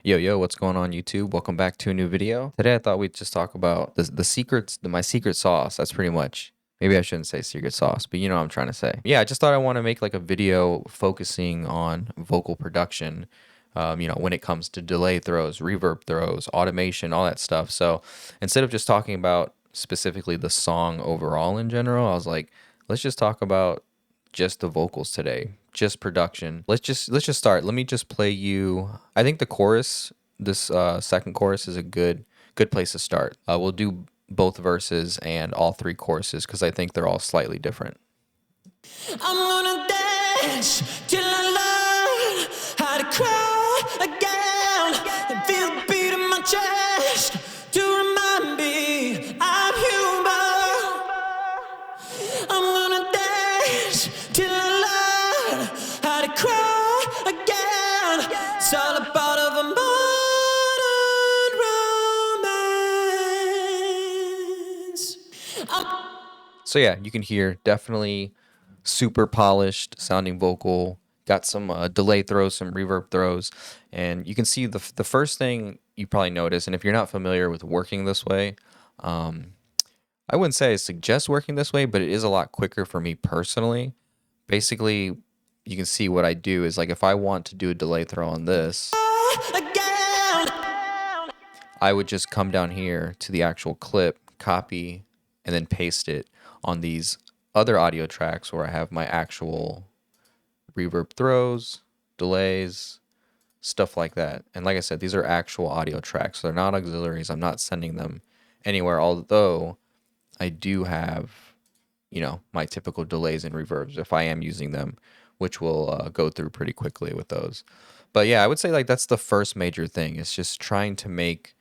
Yo, what's going on YouTube? Welcome back to a new video. Today I thought we'd just talk about the secrets, my secret sauce. That's pretty much, maybe I shouldn't say secret sauce, but you know what I'm trying to say. Yeah, I just thought I want to make like a video focusing on vocal production, when it comes to delay throws, reverb throws, automation, all that stuff. So instead of just talking about specifically the song overall in general, I was like, let's just talk about just the vocals today, just production. Let's just start. Let me just play you. I think the chorus, this second chorus, is a good place to start. We'll do both verses and all three choruses because I think they're all slightly different. I'm gonna dance till I learn how to cry again and feel the beat in my chest to remind me I'm human. I'm gonna dance till I learn how to cry again. It's all a part of a modern romance. So yeah, you can hear definitely super polished sounding vocal. Got some delay throws, some reverb throws, and you can see the first thing you probably notice. And if you're not familiar with working this way, I wouldn't say I suggest working this way, but it is a lot quicker for me personally. Basically, you can see what I do is like if I want to do a delay throw on this, I would just come down here to the actual clip, copy, and then paste it on these other audio tracks where I have my actual reverb throws, delays, stuff like that. And like I said, these are actual audio tracks, so they're not auxiliaries. I'm not sending them anywhere, although I do have, my typical delays and reverbs if I am using them, which we'll go through pretty quickly with those. But yeah, I would say like that's the first major thing. It's just trying to make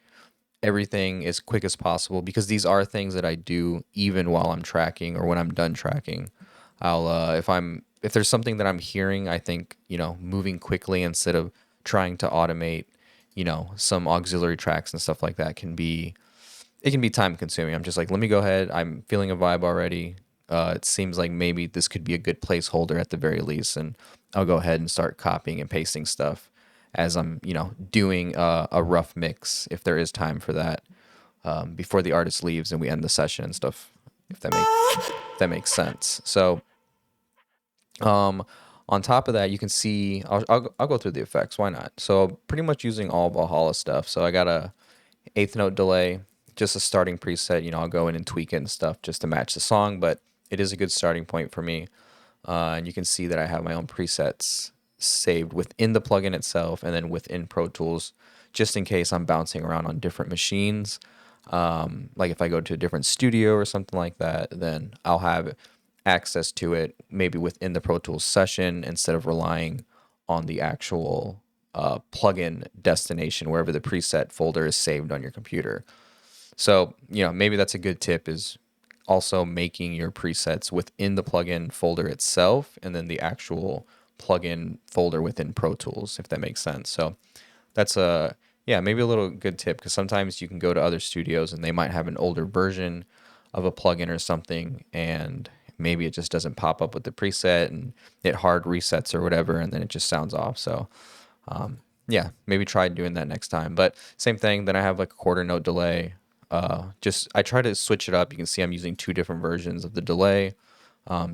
everything as quick as possible because these are things that I do even while I'm tracking or when I'm done tracking. I'll if there's something that I'm hearing, I think, moving quickly instead of trying to automate, some auxiliary tracks and stuff like that can be time consuming. I'm just like, let me go ahead. I'm feeling a vibe already. It seems like maybe this could be a good placeholder at the very least, and I'll go ahead and start copying and pasting stuff as I'm, doing a rough mix if there is time for that before the artist leaves and we end the session and stuff. If that makes sense. So, on top of that, you can see I'll go through the effects. Why not? So pretty much using all Valhalla stuff. So I got a eighth note delay, just a starting preset. I'll go in and tweak it and stuff just to match the song, but it is a good starting point for me. And you can see that I have my own presets saved within the plugin itself and then within Pro Tools, just in case I'm bouncing around on different machines. Like if I go to a different studio or something like that, then I'll have access to it maybe within the Pro Tools session instead of relying on the actual plugin destination wherever the preset folder is saved on your computer. So, maybe that's a good tip is also making your presets within the plugin folder itself and then the actual plugin folder within Pro Tools, if that makes sense. So that's maybe a little good tip because sometimes you can go to other studios and they might have an older version of a plugin or something and maybe it just doesn't pop up with the preset and it hard resets or whatever and then it just sounds off. So maybe try doing that next time. But same thing, then I have like a quarter note delay. I try to switch it up. You can see I'm using two different versions of the delay,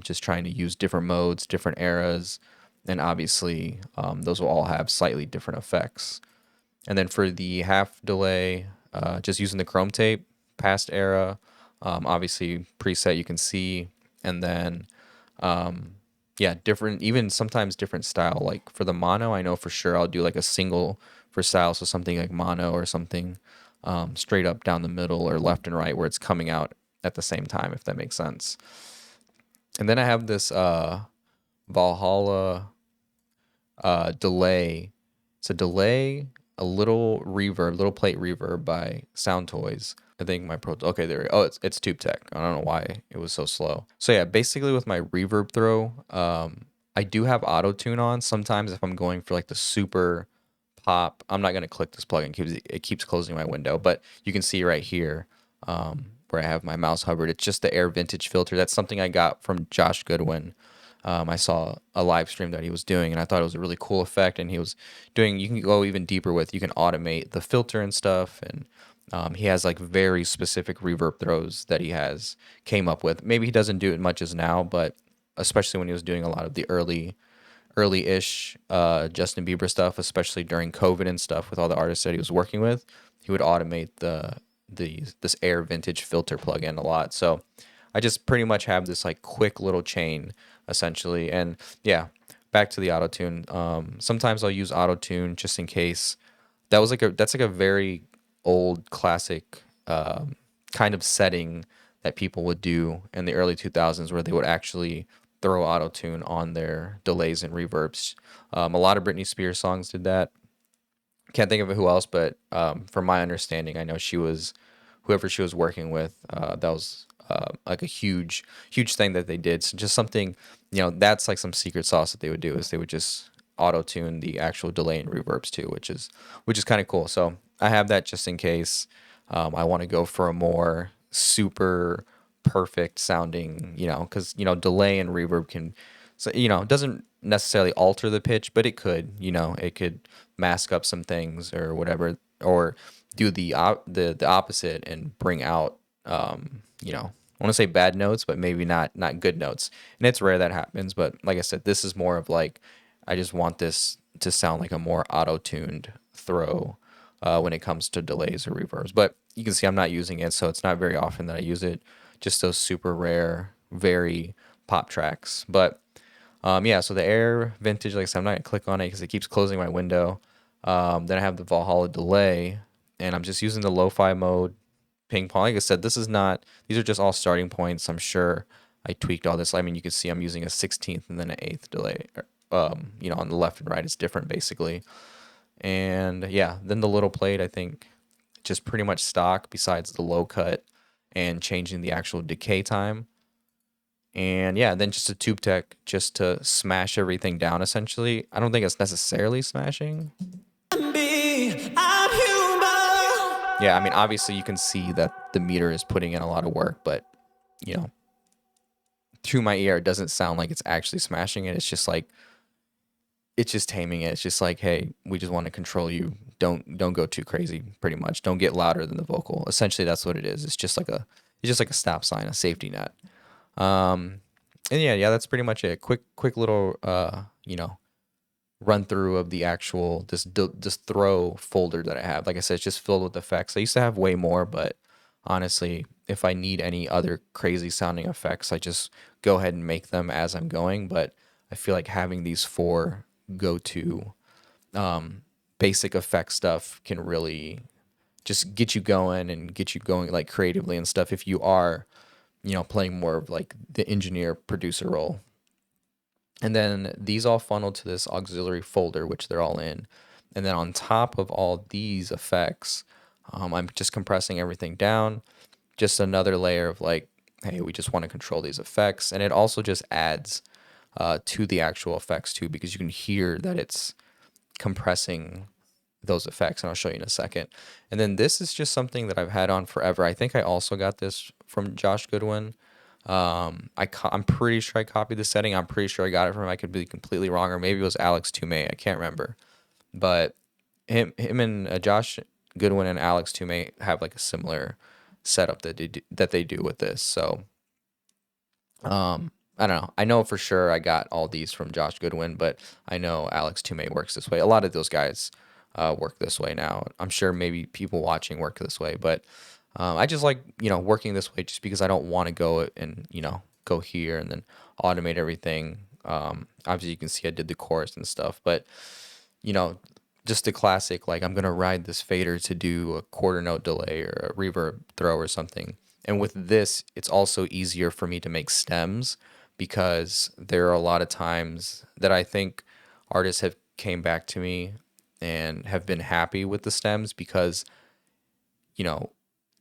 just trying to use different modes, different eras, and obviously those will all have slightly different effects. And then for the half delay, just using the chrome tape, past era, obviously preset you can see, and then different, even sometimes different style. Like for the mono, I know for sure I'll do like a single for style, so something like mono or something straight up down the middle or left and right where it's coming out at the same time, if that makes sense. And then I have this Valhalla delay. It's a delay, a little reverb, little plate reverb by Sound Toys. I think my okay, there we go. Oh, it's Tube Tech. I don't know why it was so slow. So yeah, basically with my reverb throw, I do have auto tune on. Sometimes if I'm going for like the super pop, I'm not gonna click this plugin because it keeps closing my window. But you can see right here where I have my mouse hovered. It's just the Air Vintage filter. That's something I got from Josh Goodwin. I saw a live stream that he was doing, and I thought it was a really cool effect. And he was doing, you can go even deeper with, you can automate the filter and stuff. And he has like very specific reverb throws that he has came up with. Maybe he doesn't do it much as now, but especially when he was doing a lot of the early-ish Justin Bieber stuff, especially during COVID and stuff with all the artists that he was working with, he would automate this Air Vintage filter plugin a lot. So I just pretty much have this like quick little chain essentially. And yeah, back to the auto tune. Sometimes I'll use auto tune just in case. That's like a very old classic kind of setting that people would do in the early 2000s where they would actually throw auto tune on their delays and reverbs. A lot of Britney Spears songs did that. Can't think of who else, but from my understanding, I know whoever she was working with, that was like a huge thing that they did. So just something, that's like some secret sauce that they would do is they would just auto tune the actual delay and reverbs too, which is kind of cool. So I have that just in case I want to go for a more super perfect sounding, because delay and reverb can, so it doesn't necessarily alter the pitch, but it could mask up some things or whatever, or do the opposite and bring out I want to say bad notes, but maybe not good notes. And it's rare that happens, but like I said, this is more of like I just want this to sound like a more auto-tuned throw when it comes to delays or reverbs. But you can see I'm not using it, so it's not very often that I use it. Just those super rare, very pop tracks. But yeah, so the Air Vintage, like I said, I'm not gonna click on it because it keeps closing my window. Then I have the Valhalla delay, and I'm just using the lo-fi mode ping pong. Like I said, these are just all starting points. I'm sure I tweaked all this. I mean, you can see I'm using a 16th and then an 8th delay. On the left and right, it's different basically. And yeah, then the little plate, I think, just pretty much stock besides the low cut and changing the actual decay time. And yeah, then just a tube tech just to smash everything down essentially. I don't think it's necessarily smashing. Yeah, I mean, obviously you can see that the meter is putting in a lot of work, but through my ear, it doesn't sound like it's actually smashing it. It's just like, it's just taming it. It's just like, hey, we just want to control you. Don't go too crazy, pretty much. Don't get louder than the vocal. Essentially, that's what it is. It's just like a stop sign, a safety net. And yeah, that's pretty much it. Quick little run through of the actual this throw folder that I have. Like I said, it's just filled with effects. I used to have way more, but honestly, if I need any other crazy sounding effects, I just go ahead and make them as I'm going. But I feel like having these 4 go-to basic effect stuff can really just get you going and get you going like creatively and stuff if you are playing more of like the engineer producer role. And then these all funnel to this auxiliary folder, which they're all in. And then on top of all these effects, I'm just compressing everything down. Just another layer of like, hey, we just want to control these effects. And it also just adds to the actual effects too, because you can hear that it's compressing those effects. And I'll show you in a second. And then this is just something that I've had on forever. I think I also got this from Josh Goodwin. I'm pretty sure I copied the setting. I'm pretty sure I got it from him. I could be completely wrong, or maybe it was Alex Toomey. I can't remember. But him and Josh Goodwin and Alex Toomey have like a similar setup that they do with this. So I don't know. I know for sure I got all these from Josh Goodwin, but I know Alex Toomey works this way. A lot of those guys work this way now. I'm sure maybe people watching work this way, but I just like, working this way just because I don't want to go and, go here and then automate everything. Obviously you can see I did the chorus and stuff, but, just the classic, like I'm going to ride this fader to do a quarter note delay or a reverb throw or something. And with this, it's also easier for me to make stems because there are a lot of times that I think artists have came back to me and have been happy with the stems because,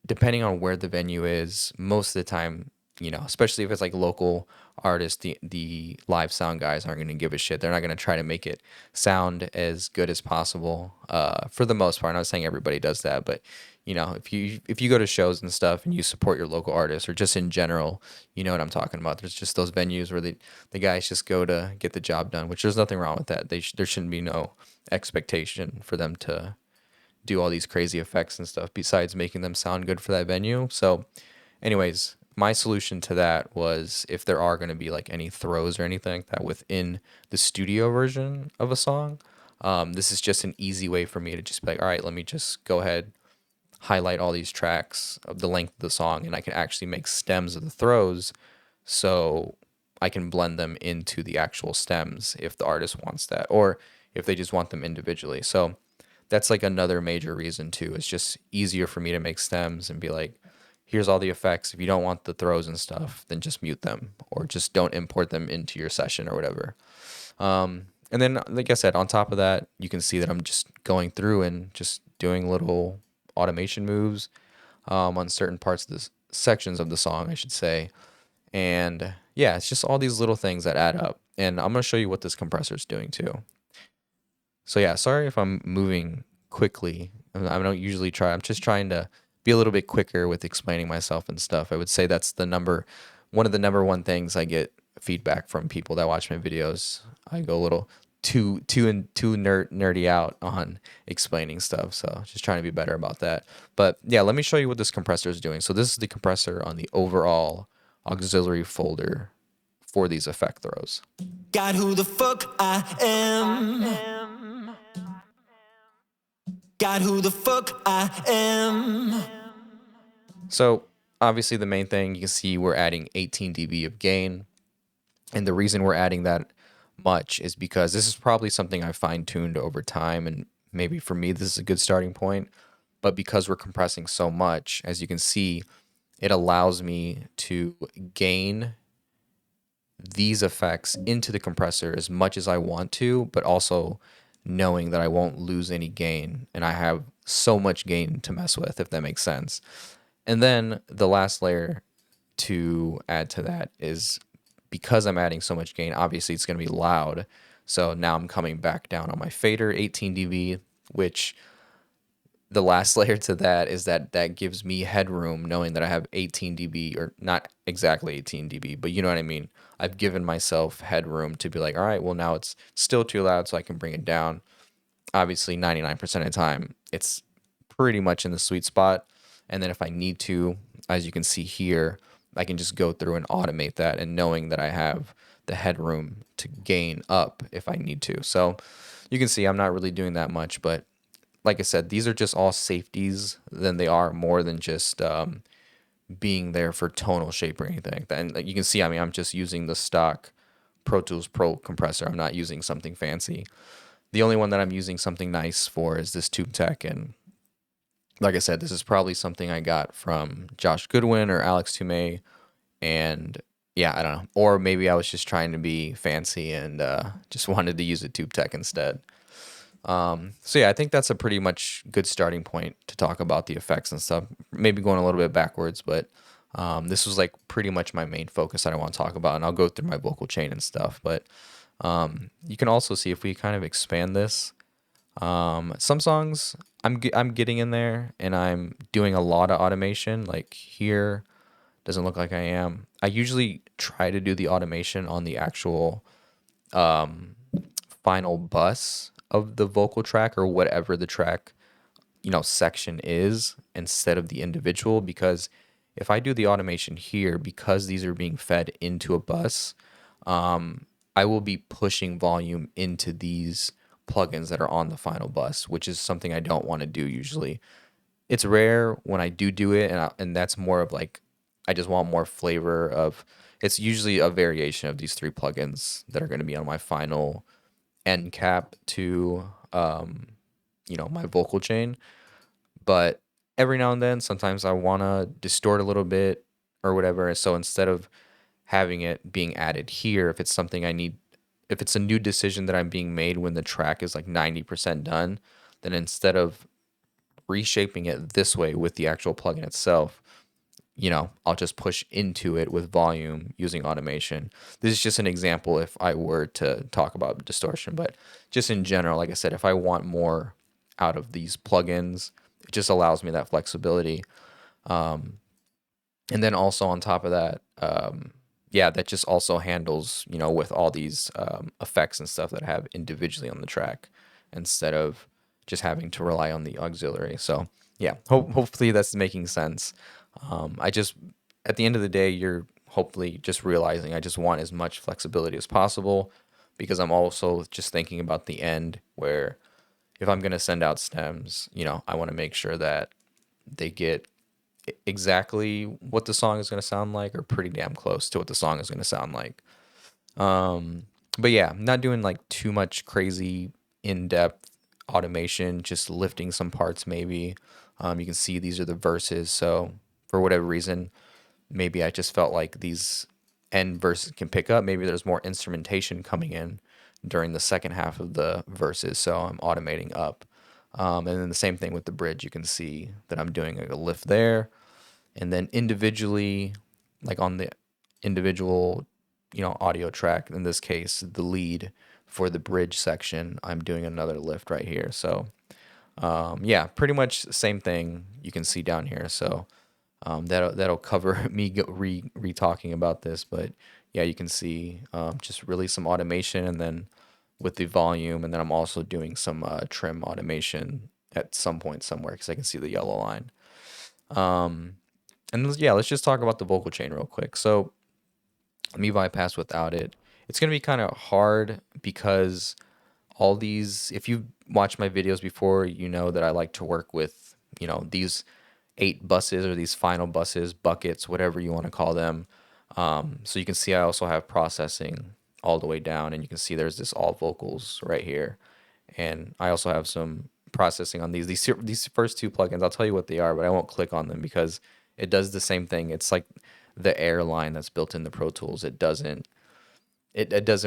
depending on where the venue is, most of the time especially if it's like local artists, the live sound guys aren't going to give a shit. They're not going to try to make it sound as good as possible. For the most part, I'm not saying everybody does that, but if you go to shows and stuff and you support your local artists or just in general, you know what I'm talking about. There's just those venues where the guys just go to get the job done, which there's nothing wrong with that. There shouldn't be no expectation for them to do all these crazy effects and stuff besides making them sound good for that venue. So anyways, my solution to that was if there are going to be like any throws or anything like that within the studio version of a song, this is just an easy way for me to just be like, all right, let me just go ahead, highlight all these tracks of the length of the song, and I can actually make stems of the throws so I can blend them into the actual stems if the artist wants that, or if they just want them individually. So that's like another major reason too. It's just easier for me to make stems and be like, here's all the effects. If you don't want the throws and stuff, then just mute them or just don't import them into your session or whatever. And then, like I said, on top of that, you can see that I'm just going through and just doing little automation moves on certain parts of the sections of the song, I should say. And yeah, it's just all these little things that add up. And I'm going to show you what this compressor is doing too. So yeah, sorry if I'm moving quickly. I don't usually try. I'm just trying to be a little bit quicker with explaining myself and stuff. I would say that's one of the number one things I get feedback from people that watch my videos. I go a little too nerdy out on explaining stuff. So just trying to be better about that. But yeah, let me show you what this compressor is doing. So this is the compressor on the overall auxiliary folder for these effect throws. Got who the fuck I am. Got who the fuck I am. So obviously the main thing, you can see we're adding 18 dB of gain. And the reason we're adding that much is because this is probably something I fine-tuned over time, and maybe for me this is a good starting point. But because we're compressing so much, as you can see, it allows me to gain these effects into the compressor as much as I want to, but also knowing that I won't lose any gain, and I have so much gain to mess with, if that makes sense. And then the last layer to add to that is because I'm adding so much gain, obviously it's going to be loud. So now I'm coming back down on my fader, 18 dB, which the last layer to that is that gives me headroom knowing that I have 18 dB, or not exactly 18 dB, but you know what I mean. I've given myself headroom to be like, all right, well now it's still too loud, so I can bring it down. Obviously 99% of the time it's pretty much in the sweet spot. And then if I need to, as you can see here, I can just go through and automate that, and knowing that I have the headroom to gain up if I need to. So you can see I'm not really doing that much, but like I said, these are just all safeties than they are more than just being there for tonal shape or anything like that. And like you can see, I mean, I'm just using the stock Pro Tools Pro compressor. I'm not using something fancy. The only one that I'm using something nice for is this Tube Tech, and like I said, this is probably something I got from Josh Goodwin or Alex Toomey, and yeah, I don't know. Or maybe I was just trying to be fancy and just wanted to use a Tube Tech instead. So yeah, I think that's a pretty much good starting point to talk about the effects and stuff. Maybe going a little bit backwards, but this was like pretty much my main focus that I want to talk about, and I'll go through my vocal chain and stuff. But you can also see if we kind of expand this. Some songs I'm getting in there and I'm doing a lot of automation. Like here, doesn't look like I am. I usually try to do the automation on the actual final bus of the vocal track or whatever the track section is, instead of the individual, because if I do the automation here, because these are being fed into a bus, I will be pushing volume into these plugins that are on the final bus, which is something I don't want to do usually. It's rare when I do it, and that's more of like I just want more flavor of. It's usually a variation of these three plugins that are going to be on my final end cap to my vocal chain. But every now and then, sometimes I want to distort a little bit or whatever. So instead of having it being added here, if it's something I need, if it's a new decision that I'm being made when the track is like 90% done, then instead of reshaping it this way with the actual plugin itself, I'll just push into it with volume using automation. This is just an example if I were to talk about distortion, but just in general, like I said, if I want more out of these plugins, it just allows me that flexibility. And then also on top of that, yeah, that just also handles, with all these effects and stuff that I have individually on the track instead of just having to rely on the auxiliary. So yeah, hopefully that's making sense. I just, at the end of the day, you're hopefully just realizing I just want as much flexibility as possible because I'm also just thinking about the end where if I'm going to send out stems, I want to make sure that they get exactly what the song is going to sound like or pretty damn close to what the song is going to sound like. But yeah, not doing like too much crazy in-depth automation, just lifting some parts maybe. You can see these are the verses, so for whatever reason, maybe I just felt like these end verses can pick up. Maybe there's more instrumentation coming in during the second half of the verses, so I'm automating up. And then the same thing with the bridge. You can see that I'm doing a lift there, and then individually, like on the individual, audio track. In this case, the lead for the bridge section, I'm doing another lift right here. So yeah, pretty much same thing you can see down here. So that'll cover me re talking about this, but yeah, you can see just really some automation, and then with the volume, and then I'm also doing some trim automation at some point somewhere because I can see the yellow line. And yeah, let's just talk about the vocal chain real quick. So let me bypass without it. It's gonna be kind of hard because all these, if you've watched my videos before, you know that I like to work with, these 8 buses or these final buses, buckets, whatever you want to call them. So you can see I also have processing all the way down, and you can see there's this all vocals right here. And I also have some processing on these first 2 plugins. I'll tell you what they are, but I won't click on them because it does the same thing. It's like the air line that's built in the Pro Tools. It doesn't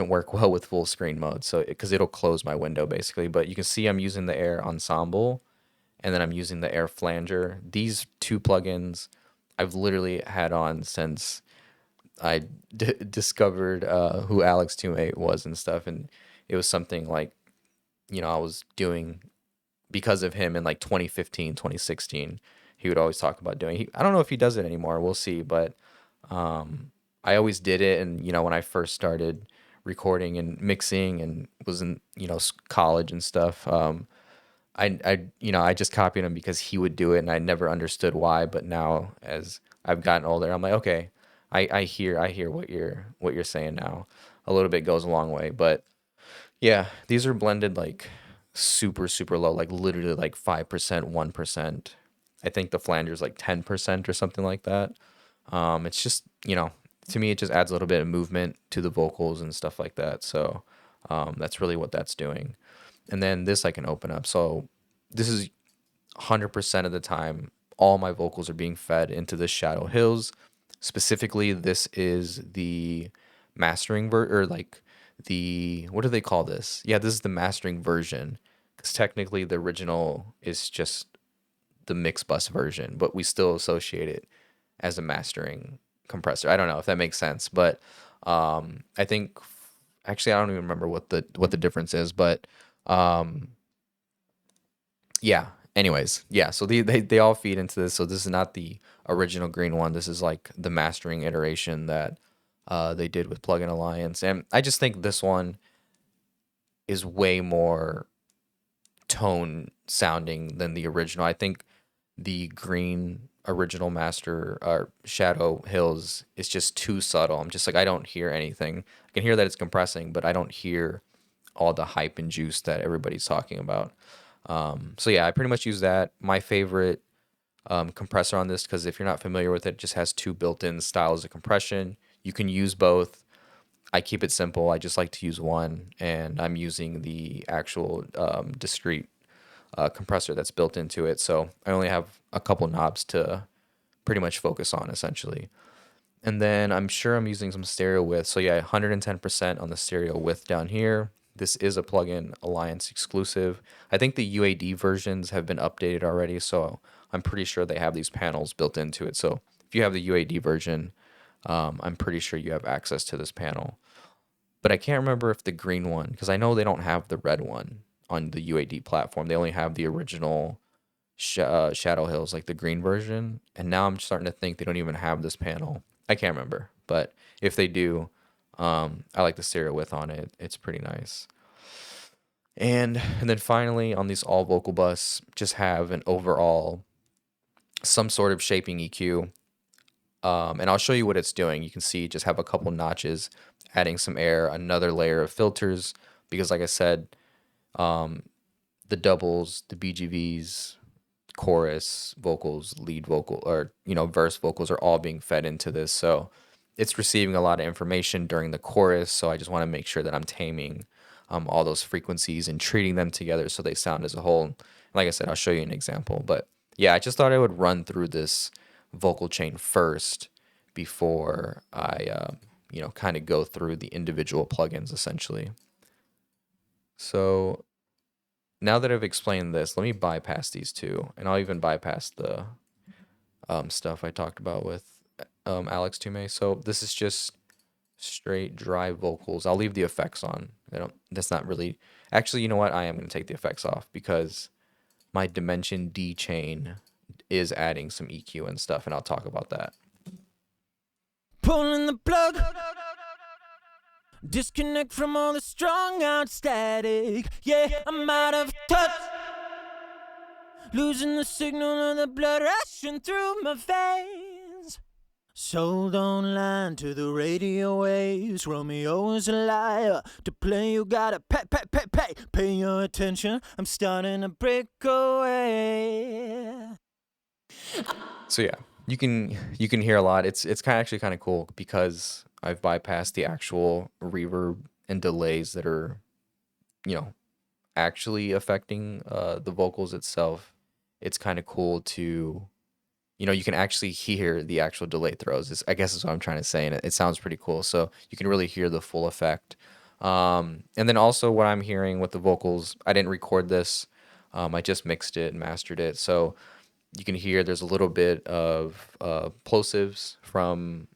work well with full screen mode, so because it'll close my window basically. But you can see I'm using the Air Ensemble, and then I'm using the Air Flanger. These 2 plugins I've literally had on since I discovered who Alex 28 was and stuff, and it was something like I was doing because of him in like 2015, 2016. He would always talk about doing. I don't know if he does it anymore. We'll see, but I always did it, and when I first started recording and mixing and was in college and stuff, I just copied him because he would do it, and I never understood why. But now, as I've gotten older, I'm like, okay, I hear what you're saying now. A little bit goes a long way, but yeah, these are blended like super super low, like literally like 5%, 1%. I think the flanger's like 10% or something like that. It's just, to me, it just adds a little bit of movement to the vocals and stuff like that. So that's really what that's doing. And then this I can open up. So this is 100% of the time, all my vocals are being fed into the Shadow Hills. Specifically, this is the mastering or like what do they call this? Yeah, this is the mastering version. Because technically, the original is just the mix bus version, but we still associate it as a mastering compressor. I don't know if that makes sense, but I think actually I don't even remember what the difference is, but um, yeah. Anyways, yeah. So they all feed into this. So this is not the original green one. This is like the mastering iteration that they did with Plugin Alliance, and I just think this one is way more tone sounding than the original. I think the green original master or Shadow Hills is just too subtle. I'm just like I don't hear anything. I can hear that it's compressing, but I don't hear all the hype and juice that everybody's talking about. So yeah, I pretty much use that. My favorite compressor on this, because if you're not familiar with it, it just has 2 built-in styles of compression. You can use both. I keep it simple. I just like to use one, and I'm using the actual discrete compressor that's built into it. So I only have a couple knobs to pretty much focus on essentially. And then I'm sure I'm using some stereo width. So yeah, 110% on the stereo width down here. This is a Plugin Alliance exclusive. I think the UAD versions have been updated already, so I'm pretty sure they have these panels built into it. So if you have the UAD version, I'm pretty sure you have access to this panel. But I can't remember if the green one, because I know they don't have the red one on the UAD platform. They only have the original Shadow Hills, like the green version. And now I'm starting to think they don't even have this panel. I can't remember, but if they do, I like the stereo width on it. It's pretty nice. And then finally on these all vocal bus, just have an overall some sort of shaping EQ. And I'll show you what it's doing. You can see just have a couple notches, adding some air, another layer of filters, because like I said, the doubles, the BGVs, chorus vocals, lead vocal, or verse vocals are all being fed into this. So it's receiving a lot of information during the chorus. So I just want to make sure that I'm taming all those frequencies and treating them together so they sound as a whole. And like I said, I'll show you an example. But yeah, I just thought I would run through this vocal chain first before I, kind of go through the individual plugins essentially. So now that I've explained this, let me bypass these two, and I'll even bypass the stuff I talked about with Alex Toomey. So this is just straight dry vocals. I'll leave the effects on. That's not really. Actually, you know what? I am going to take the effects off because my Dimension D chain is adding some EQ and stuff, and I'll talk about that. Pulling the plug. Disconnect from all the strung out static. Yeah, I'm out of touch. Losing the signal of the blood rushing through my veins. Sold online to the radio waves. Romeo is a liar. To play you gotta pay your attention. I'm starting to break away. So yeah, you can hear a lot. It's actually kind of cool because I've bypassed the actual reverb and delays that are, actually affecting the vocals itself. It's kind of cool to, you can actually hear the actual delay throws. I guess is what I'm trying to say, and it sounds pretty cool. So you can really hear the full effect. And then also what I'm hearing with the vocals, I didn't record this. I just mixed it and mastered it. So you can hear there's a little bit of plosives from,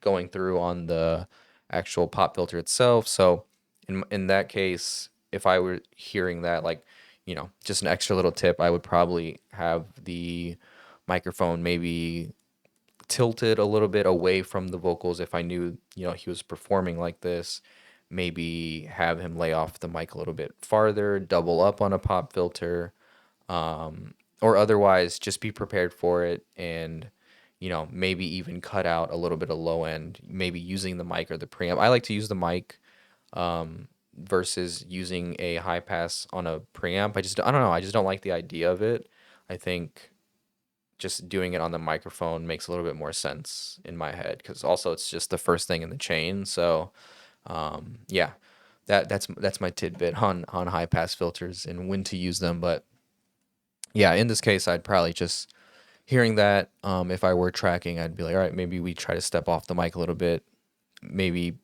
going through on the actual pop filter itself. So in that case, if I were hearing that, like, just an extra little tip, I would probably have the microphone maybe tilted a little bit away from the vocals if I knew, he was performing like this. Maybe have him lay off the mic a little bit farther, double up on a pop filter, or otherwise just be prepared for it and, maybe even cut out a little bit of low end, maybe using the mic or the preamp. I like to use the mic versus using a high pass on a preamp. I don't know. I just don't like the idea of it. I think just doing it on the microphone makes a little bit more sense in my head because also it's just the first thing in the chain. So yeah, that's my tidbit on high pass filters and when to use them. But yeah, in this case, I'd probably just hearing that if I were tracking, I'd be like, all right, maybe we try to step off the mic a little bit. Maybe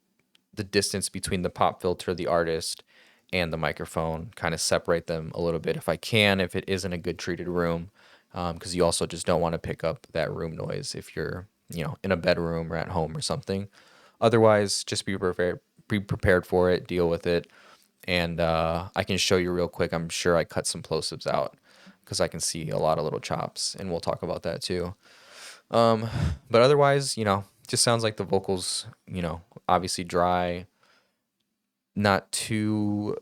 the distance between the pop filter, the artist, and the microphone, kind of separate them a little bit if I can, if it isn't a good treated room, because you also just don't want to pick up that room noise if you're, in a bedroom or at home or something. Otherwise, just be prepared for it, deal with it, and I can show you real quick. I'm sure I cut some plosives out because I can see a lot of little chops, and we'll talk about that too. But otherwise, just sounds like the vocals, obviously dry, not too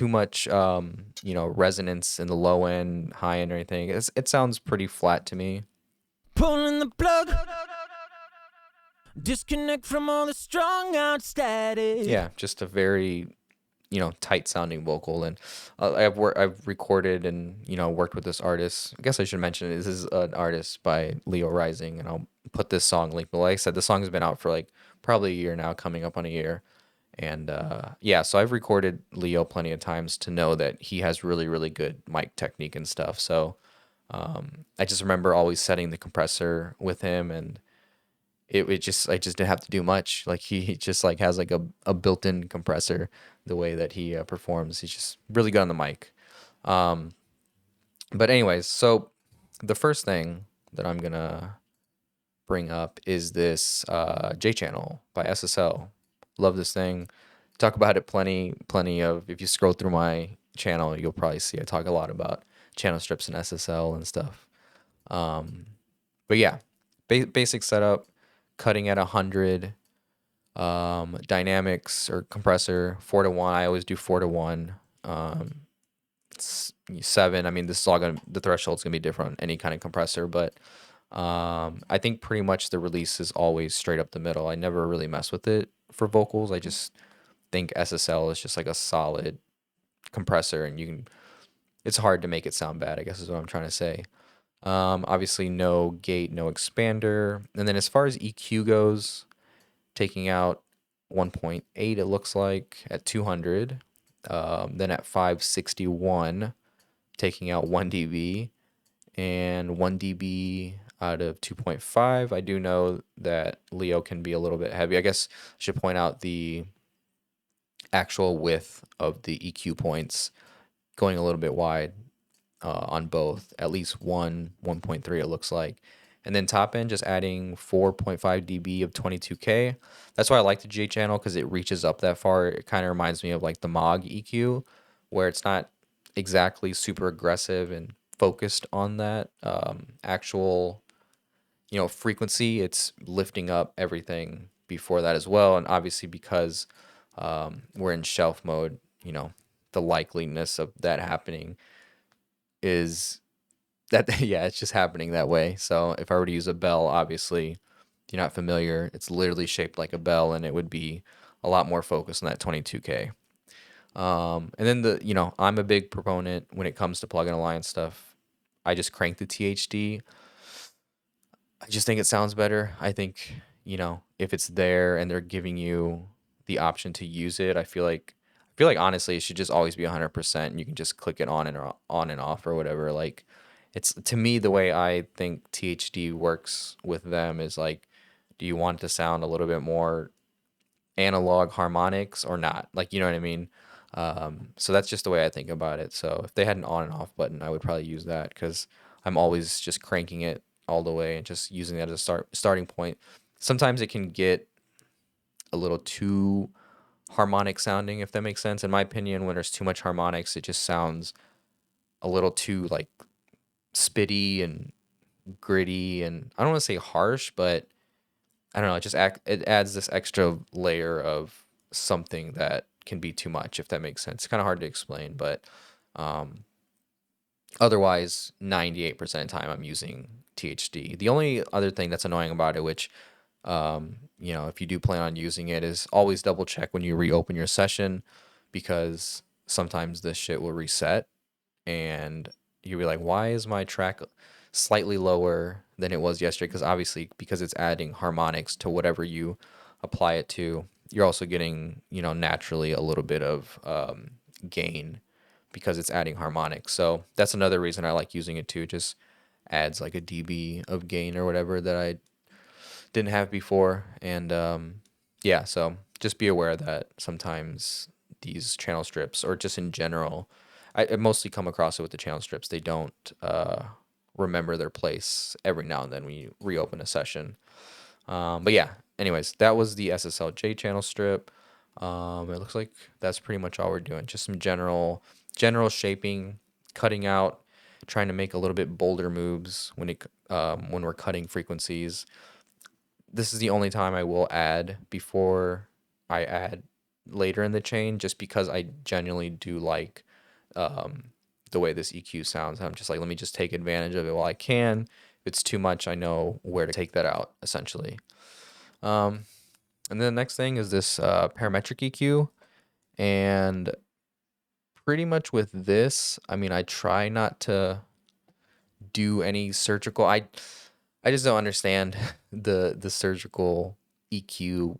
much, resonance in the low end, high end, or anything. It sounds pretty flat to me. Pulling the plug. Disconnect from all the strung out static. Yeah, just a very, tight sounding vocal. And I've recorded and, worked with this artist. I guess I should mention it. This is an artist by Leo Rising, and I'll put this song link below. Like I said, the song's been out for like probably a year now, coming up on a year. And yeah, so I've recorded Leo plenty of times to know that he has really, really good mic technique and stuff. So I just remember always setting the compressor with him, and I just didn't have to do much. Like he just like has like a built-in compressor the way that he performs. He's just really good on the mic. But anyways, so the first thing that I'm gonna bring up is this J channel by SSL. Love this thing. Talk about it plenty of. If you scroll through my channel, you'll probably see I talk a lot about channel strips and SSL and stuff. But yeah, basic setup, cutting at 100, dynamics or compressor 4-to-1. I always do 4-to-1. It's 7. I mean, this is all gonna the threshold's gonna be different on any kind of compressor, but I think pretty much the release is always straight up the middle. I never really mess with it for vocals. I just think SSL is just like a solid compressor, and it's hard to make it sound bad, I guess is what I'm trying to say. Obviously no gate, no expander. And then as far as EQ goes, taking out 1.8, it looks like at 200. Then at 561, taking out 1 dB and 1 dB out of 2.5. I do know that Leo can be a little bit heavy. I guess I should point out the actual width of the EQ points going a little bit wide on both, at least 1.3 it looks like. And then top end, just adding 4.5 dB of 22K. That's why I like the J channel, because it reaches up that far. It kind of reminds me of like the Moog EQ, where it's not exactly super aggressive and focused on that actual, frequency. It's lifting up everything before that as well. And obviously because we're in shelf mode, the likeliness of that happening is that, yeah, it's just happening that way. So if I were to use a bell, obviously, if you're not familiar, it's literally shaped like a bell, and it would be a lot more focused on that 22K. And then I'm a big proponent when it comes to plugin alliance stuff. I just crank the THD. I just think it sounds better. I think, if it's there and they're giving you the option to use it, I feel like honestly it should just always be 100%, and you can just click it on and off or whatever. Like, it's, to me, the way I think THD works with them is like, do you want it to sound a little bit more analog harmonics or not? Like, you know what I mean? So that's just the way I think about it. So if they had an on and off button, I would probably use that, because I'm always just cranking it all the way and just using that as a starting point. Sometimes it can get a little too harmonic sounding, if that makes sense. In my opinion, when there's too much harmonics, it just sounds a little too like spitty and gritty, and I don't want to say harsh, but I don't know, it adds this extra layer of something that can be too much, if that makes sense. It's kind of hard to explain, but otherwise 98% of the time I'm using THD. The only other thing that's annoying about it, which if you do plan on using it, is always double check when you reopen your session, because sometimes this shit will reset and you'll be like, why is my track slightly lower than it was yesterday? Because obviously, because it's adding harmonics to whatever you apply it to, you're also getting, naturally a little bit of gain, because it's adding harmonics. So that's another reason I like using it too. It just adds like a dB of gain or whatever that I didn't have before. And yeah, so just be aware that sometimes these channel strips, or just in general, I mostly come across it with the channel strips, they don't remember their place every now and then when you reopen a session. But yeah, anyways, that was the SSLJ channel strip. It looks like that's pretty much all we're doing. Just some general shaping, cutting out, trying to make a little bit bolder moves when we're cutting frequencies. This is the only time I will add before I add later in the chain, just because I genuinely do like the way this EQ sounds. I'm just like, let me just take advantage of it while I can. If it's too much, I know where to take that out, essentially. And then the next thing is this parametric EQ. And pretty much with this, I mean, I try not to do any surgical. I just don't understand the surgical EQ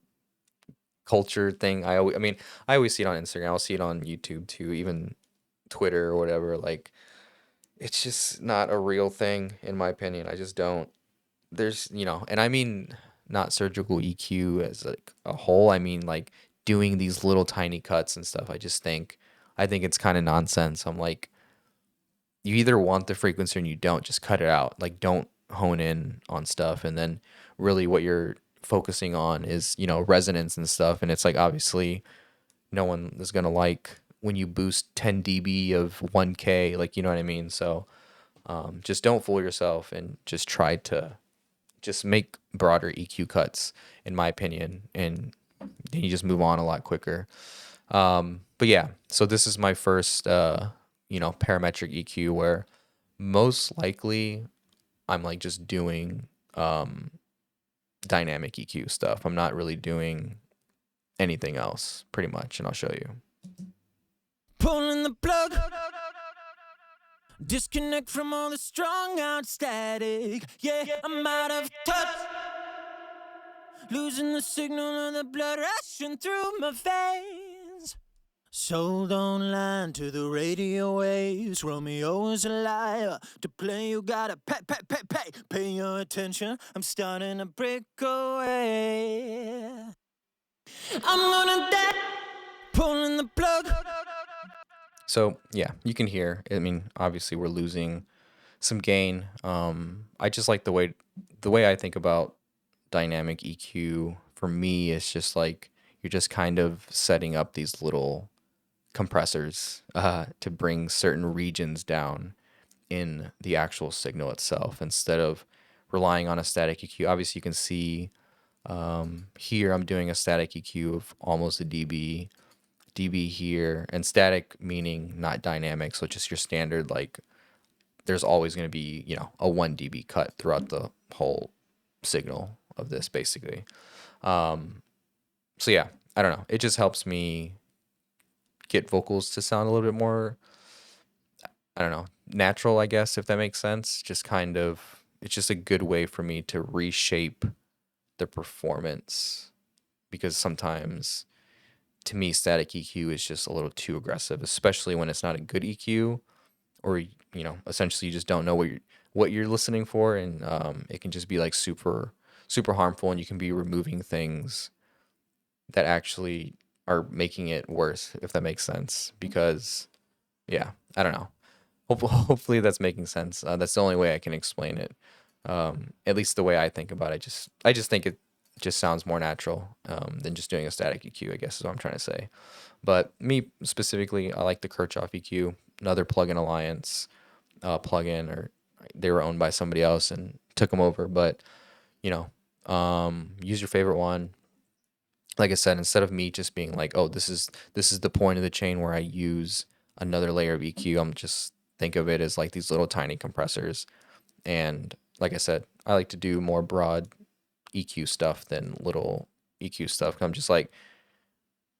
culture thing. I always see it on Instagram. I'll see it on YouTube too, even Twitter or whatever. Like, it's just not a real thing, in my opinion. I just don't. There's, and I mean not surgical EQ as like a whole. I mean like doing these little tiny cuts and stuff. I think it's kind of nonsense. I'm like, you either want the frequency or you don't. Just cut it out. Like, don't hone in on stuff and then really what you're focusing on is, you know, resonance and stuff. And it's like, obviously no one is going to like when you boost 10 dB of 1K, like, you know what I mean? So just don't fool yourself and just try to just make broader EQ cuts, in my opinion, and then you just move on a lot quicker. But yeah, so this is my first, you know, parametric EQ where most likely I'm like just doing dynamic EQ stuff. I'm not really doing anything else pretty much, and I'll show you. Pulling the plug. Disconnect from all the strong out static. Yeah, I'm out of touch. Losing the signal of the blood rushing through my veins. Soul don't line to the radio waves. Romeo is a liar. To play you gotta pay your attention. I'm starting to break away. I'm gonna die. Pulling the plug. So yeah, you can hear. I mean, obviously we're losing some gain. I just like the way I think about dynamic EQ. For me, it's just like you're just kind of setting up these little compressors to bring certain regions down in the actual signal itself instead of relying on a static EQ. Obviously, you can see here I'm doing a static EQ of almost a dB here, and static meaning not dynamic, so just your standard, like there's always going to be, you know, a 1 dB cut throughout the whole signal of this basically. So yeah, I don't know, it just helps me get vocals to sound a little bit more, I don't know, natural, I guess, if that makes sense. Just kind of, it's just a good way for me to reshape the performance, because sometimes to me static EQ is just a little too aggressive, especially when it's not a good EQ, or, you know, essentially you just don't know what you're listening for, and it can just be like super harmful, and you can be removing things that actually are making it worse, if that makes sense. Because yeah, I don't know, hopefully that's making sense. That's the only way I can explain it, at least the way I think about it. I just think it just sounds more natural than just doing a static EQ, I guess is what I'm trying to say. But me specifically, I like the Kirchhoff EQ, another plugin alliance plugin, or they were owned by somebody else and took them over. But you know, use your favorite one. Like I said, instead of me just being like, oh, this is the point of the chain where I use another layer of EQ, I'm just think of it as like these little tiny compressors. And like I said, I like to do more broad EQ stuff than little EQ stuff. I'm just like,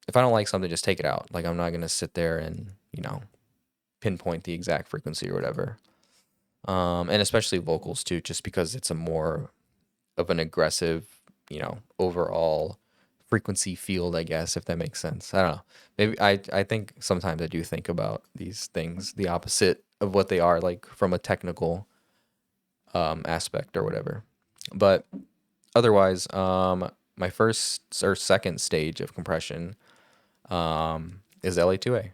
if I don't like something, just take it out. Like, I'm not gonna sit there and, you know, pinpoint the exact frequency or whatever. And especially vocals too, just because it's a more of an aggressive, you know, overall frequency field, I guess, if that makes sense. I don't know. Maybe I think sometimes I do think about these things the opposite of what they are, like from a technical aspect or whatever. But otherwise, my first or second stage of compression is LA2A,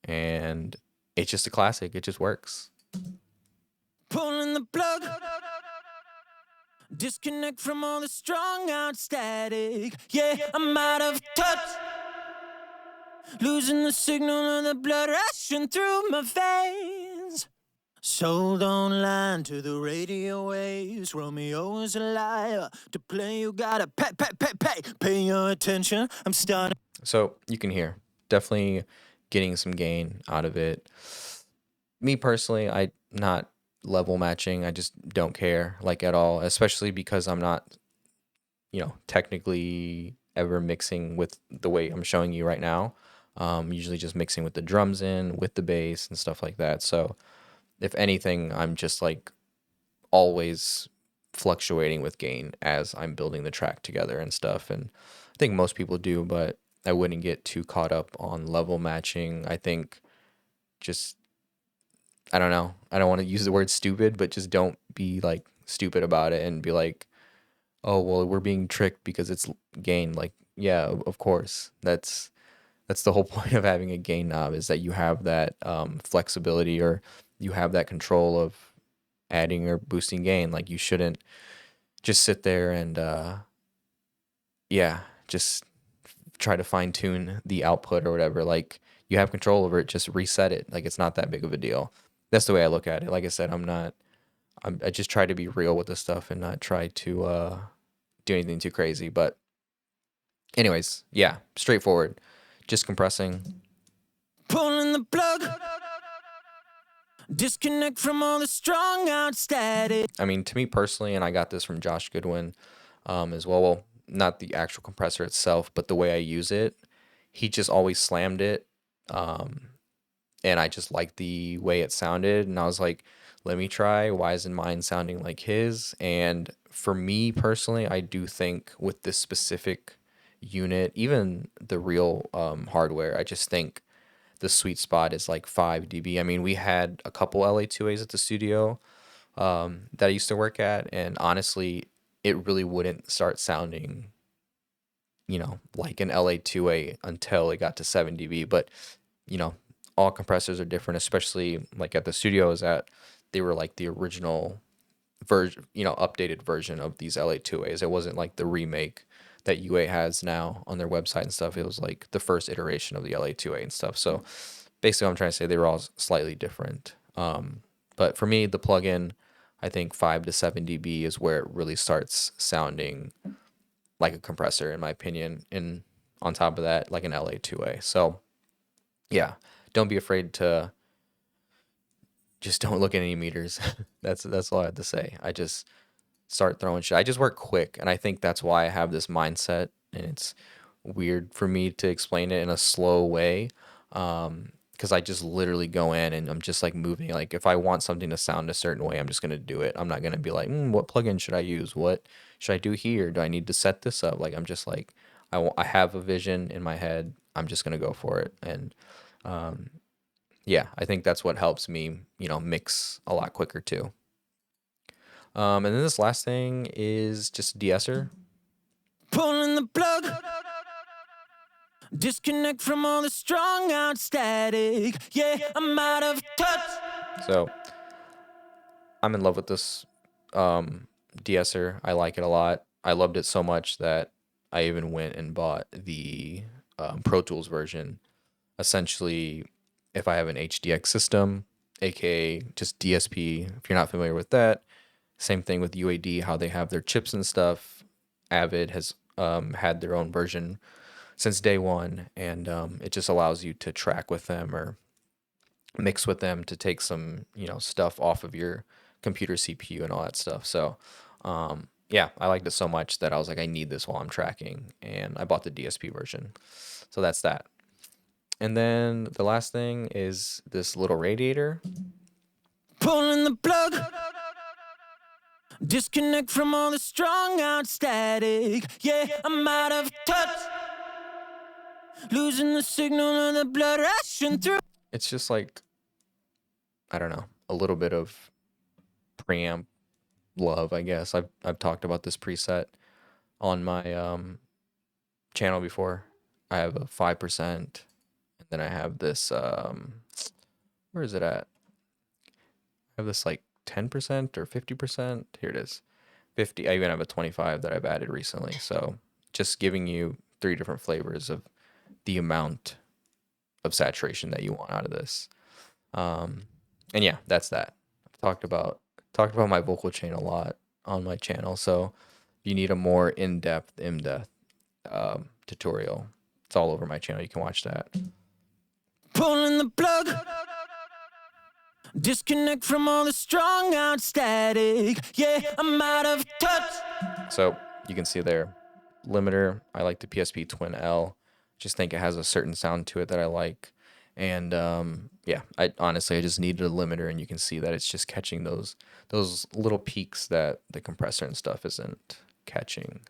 and it's just a classic. It just works. Pulling the plug. Disconnect from all the strong out static. Yeah, I'm out of touch. Losing the signal of the blood rushing through my veins. Soul don't line to the radio waves. Romeo is a liar. To play you gotta pay your attention. I'm starting. So you can hear, definitely getting some gain out of it. Me personally, I not level matching. I just don't care, like, at all, especially because I'm not, you know, technically ever mixing with the way I'm showing you right now. Usually just mixing with the drums in, with the bass and stuff like that. So if anything, I'm just like always fluctuating with gain as I'm building the track together and stuff. And I think most people do, but I wouldn't get too caught up on level matching. I think just, I don't know, I don't want to use the word stupid, but just don't be like stupid about it and be like, oh, well, we're being tricked because it's gain. Like, yeah, of course. That's the whole point of having a gain knob, is that you have that flexibility, or you have that control of adding or boosting gain. Like, you shouldn't just sit there and yeah, just try to fine tune the output or whatever. Like, you have control over it, just reset it. Like, it's not that big of a deal. That's the way I look at it. Like I said, I just try to be real with this stuff and not try to do anything too crazy. But anyways, yeah, straightforward. Just compressing. Pulling the plug. Disconnect from all the strong out static. I mean, to me personally, and I got this from Josh Goodwin as well. Well, not the actual compressor itself, but the way I use it. He just always slammed it. And I just liked the way it sounded. And I was like, let me try. Why isn't mine sounding like his? And for me personally, I do think with this specific unit, even the real hardware, I just think the sweet spot is like 5 dB. I mean, we had a couple LA2As at the studio that I used to work at, and honestly, it really wouldn't start sounding, like an LA2A until it got to 7 dB. But, all compressors are different, especially like at the studio I was at, they were like the original version, updated version of these LA2As. It wasn't like the remake that UA has now on their website and stuff. It was like the first iteration of the LA2A and stuff. So basically, what I'm trying to say, they were all slightly different. But for me, the plugin, I think 5 to 7 dB is where it really starts sounding like a compressor, in my opinion. And on top of that, like an LA2A. So yeah, don't be afraid to just don't look at any meters. That's all I have to say. I just start throwing shit. I just work quick, and I think that's why I have this mindset, and it's weird for me to explain it in a slow way, because I just literally go in and I'm just like moving. Like, if I want something to sound a certain way, I'm just gonna do it. I'm not gonna be like, what plugin should I use? What should I do here? Do I need to set this up? Like, I'm just like, I have a vision in my head. I'm just gonna go for it, and yeah, I think that's what helps me, mix a lot quicker too. And then this last thing is just de-esser. Pulling the plug. Disconnect from all the strong out static. Yeah, I'm out of touch. So I'm in love with this de-esser. I like it a lot. I loved it so much that I even went and bought the Pro Tools version. Essentially, if I have an HDX system, aka just DSP, if you're not familiar with that, same thing with UAD, how they have their chips and stuff. Avid has had their own version since day one, and it just allows you to track with them or mix with them to take some, stuff off of your computer CPU and all that stuff. So, yeah, I liked it so much that I was like, I need this while I'm tracking, and I bought the DSP version. So that's that. And then the last thing is this little radiator. Pulling the plug. Disconnect from all the strong out static. Yeah, I'm out of touch. Losing the signal of the blood rushing through. It's just like, I don't know, a little bit of preamp love, I guess. I've talked about this preset on my channel before. I have a 5%, and then I have this where is it at? I have this like 10% or 50%. Here it is. 50. I even have a 25 that I've added recently. So just giving you 3 different flavors of the amount of saturation that you want out of this. And yeah, that's that. I've talked about my vocal chain a lot on my channel. So if you need a more in-depth tutorial, it's all over my channel. You can watch that. Pulling the plug. Disconnect from all the strong out static. Yeah, I'm out of touch. So you can see there, limiter. I like the PSP Twin L. Just think it has a certain sound to it that I like. And yeah, I just needed a limiter, and you can see that it's just catching those little peaks that the compressor and stuff isn't catching.